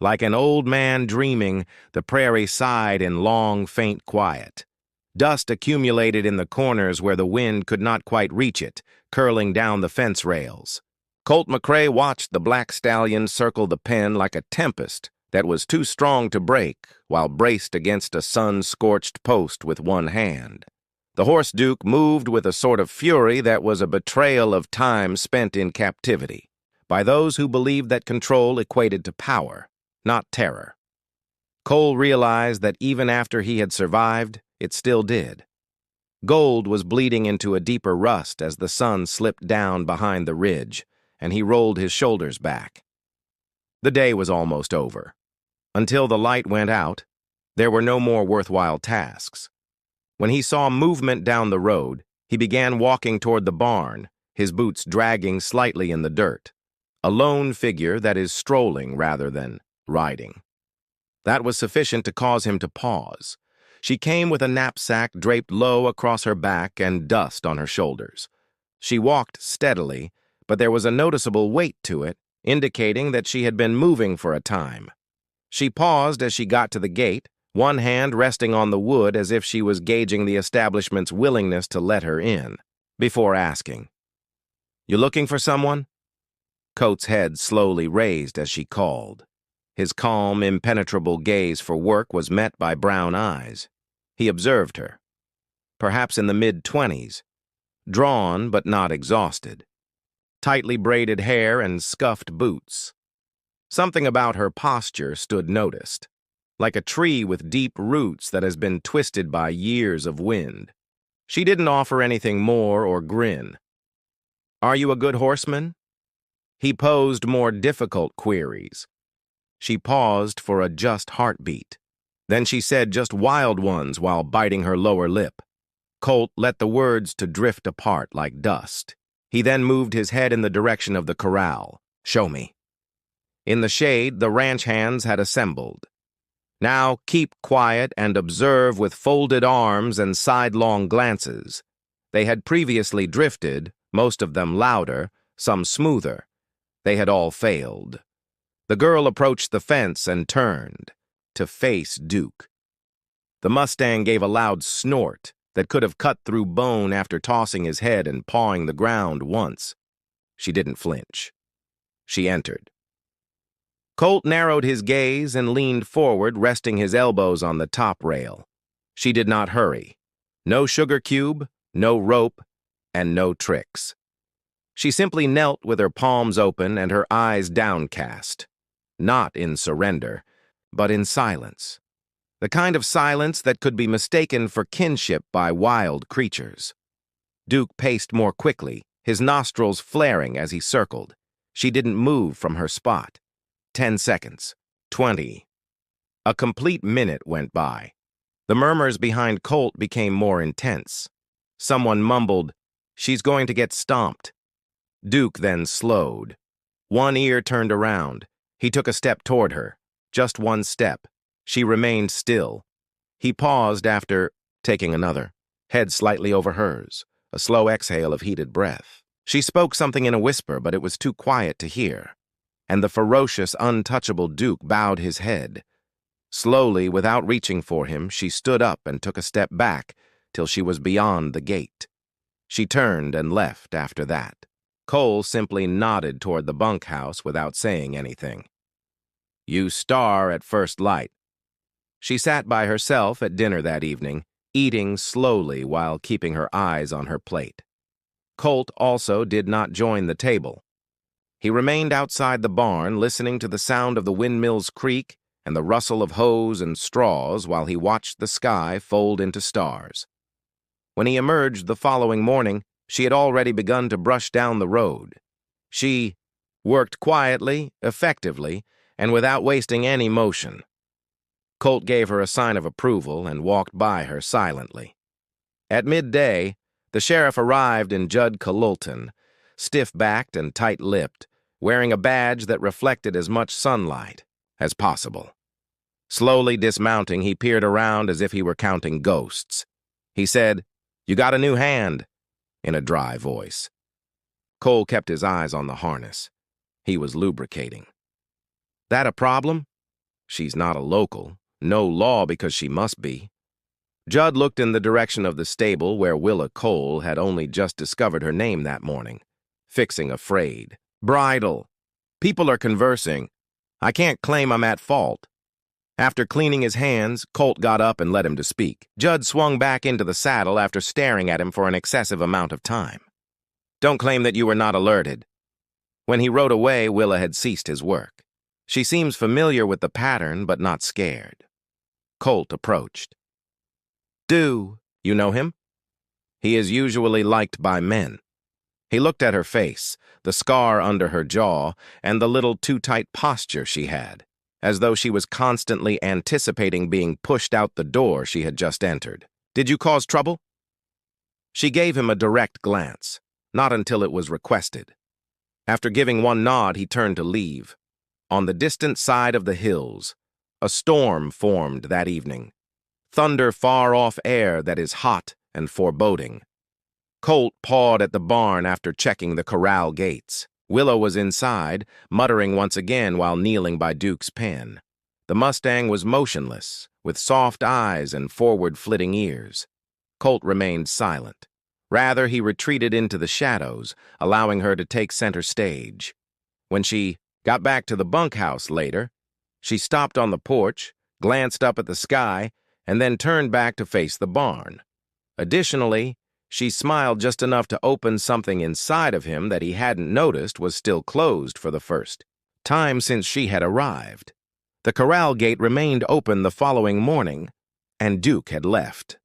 Like an old man dreaming, the prairie sighed in long, faint quiet. Dust accumulated in the corners where the wind could not quite reach it, curling down the fence rails. Colt McCrae watched the black stallion circle the pen like a tempest that was too strong to break while braced against a sun-scorched post with one hand. The horse Duke moved with a sort of fury that was a betrayal of time spent in captivity by those who believed that control equated to power, not terror. Cole realized that even after he had survived, it still did. Gold was bleeding into a deeper rust as the sun slipped down behind the ridge, and he rolled his shoulders back. The day was almost over. Until the light went out, there were no more worthwhile tasks. When he saw movement down the road, he began walking toward the barn, his boots dragging slightly in the dirt. A lone figure that is strolling rather than riding. That was sufficient to cause him to pause. She came with a knapsack draped low across her back and dust on her shoulders. She walked steadily, but there was a noticeable weight to it, indicating that she had been moving for a time. She paused as she got to the gate, one hand resting on the wood as if she was gauging the establishment's willingness to let her in, before asking, "You looking for someone?" Coates' head slowly raised as she called. His calm, impenetrable gaze for work was met by brown eyes. He observed her. Perhaps in the mid-20s, drawn but not exhausted. Tightly braided hair and scuffed boots. Something about her posture stood noticed, like a tree with deep roots that has been twisted by years of wind. She didn't offer anything more or grin. "Are you a good horseman?" He posed more difficult queries. She paused for a just heartbeat. Then she said just wild ones while biting her lower lip. Colt let the words to drift apart like dust. He then moved his head in the direction of the corral. "Show me." In the shade, the ranch hands had assembled. "Now keep quiet and observe with folded arms and sidelong glances." They had previously drifted, most of them louder, some smoother. They had all failed. The girl approached the fence and turned to face Duke. The Mustang gave a loud snort that could have cut through bone after tossing his head and pawing the ground once. She didn't flinch. She entered. Colt narrowed his gaze and leaned forward, resting his elbows on the top rail. She did not hurry. No sugar cube, no rope, and no tricks. She simply knelt with her palms open and her eyes downcast. Not in surrender, but in silence. The kind of silence that could be mistaken for kinship by wild creatures. Duke paced more quickly, his nostrils flaring as he circled. She didn't move from her spot. 10 seconds. 20. A complete minute went by. The murmurs behind Colt became more intense. Someone mumbled, "She's going to get stomped." Duke then slowed. One ear turned around. He took a step toward her. Just one step. She remained still. He paused after taking another, head slightly over hers, a slow exhale of heated breath. She spoke something in a whisper, but it was too quiet to hear. And the ferocious, untouchable Duke bowed his head. Slowly, without reaching for him, she stood up and took a step back till she was beyond the gate. She turned and left after that. Cole simply nodded toward the bunkhouse without saying anything. "You star at first light." She sat by herself at dinner that evening, eating slowly while keeping her eyes on her plate. Colt also did not join the table. He remained outside the barn, listening to the sound of the windmill's creak and the rustle of hose and straws while he watched the sky fold into stars. When he emerged the following morning, she had already begun to brush down the road. She worked quietly, effectively, and without wasting any motion. Colt gave her a sign of approval and walked by her silently. At midday, the sheriff arrived in Judd Colulton, stiff-backed and tight-lipped, wearing a badge that reflected as much sunlight as possible. Slowly dismounting, he peered around as if he were counting ghosts. He said, "You got a new hand," in a dry voice. Cole kept his eyes on the harness. He was lubricating. "That a problem?" She's not a local. No law because she must be. Judd looked in the direction of the stable where Willa Cole had only just discovered her name that morning, fixing a frayed. Bridle. People are conversing. I can't claim I'm at fault. After cleaning his hands, Colt got up and led him to speak. Judd swung back into the saddle after staring at him for an excessive amount of time. Don't claim that you were not alerted. When he rode away, Willa had ceased his work. She seems familiar with the pattern, but not scared. Colt approached. You know him? He is usually liked by men. He looked at her face, the scar under her jaw, and the little too-tight posture she had, as though she was constantly anticipating being pushed out the door she had just entered. Did you cause trouble? She gave him a direct glance, not until it was requested. After giving one nod, he turned to leave. On the distant side of the hills, a storm formed that evening. Thunder far-off air that is hot and foreboding. Colt pawed at the barn after checking the corral gates. Willa was inside, muttering once again while kneeling by Duke's pen. The Mustang was motionless, with soft eyes and forward-flitting ears. Colt remained silent. Rather, he retreated into the shadows, allowing her to take center stage. When she got back to the bunkhouse later, she stopped on the porch, glanced up at the sky, and then turned back to face the barn. Additionally, she smiled just enough to open something inside of him that he hadn't noticed was still closed for the first time since she had arrived. The corral gate remained open the following morning, and Duke had left.